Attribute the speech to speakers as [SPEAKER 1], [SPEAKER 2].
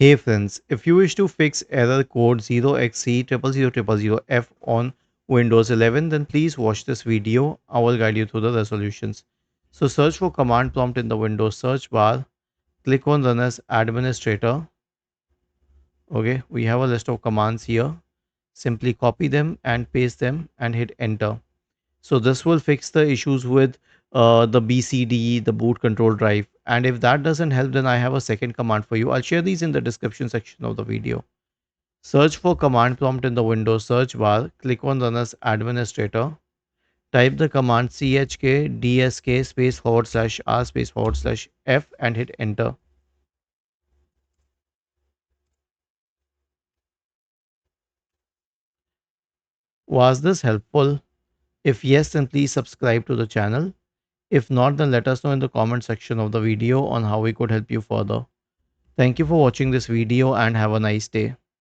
[SPEAKER 1] Hey friends, if you wish to fix error code 0xc000000f on Windows 11, then please watch this video. I will guide you through the resolutions. So search for command prompt in the Windows search bar. Click on Run as Administrator. Okay, we have a list of commands here. Simply copy them and paste them and hit enter. So this will fix the issues with the BCD, the boot control drive. And if that doesn't help, then I have a second command for you. I'll share these in the description section of the video. Search for command prompt in the Windows search bar. Click on Run as Administrator. Type the command chkdsk space forward slash r space forward slash f and hit enter. Was this helpful? If yes, then please subscribe to the channel. If not, then let us know in the comment section of the video on how we could help you further. Thank you for watching this video and have a nice day.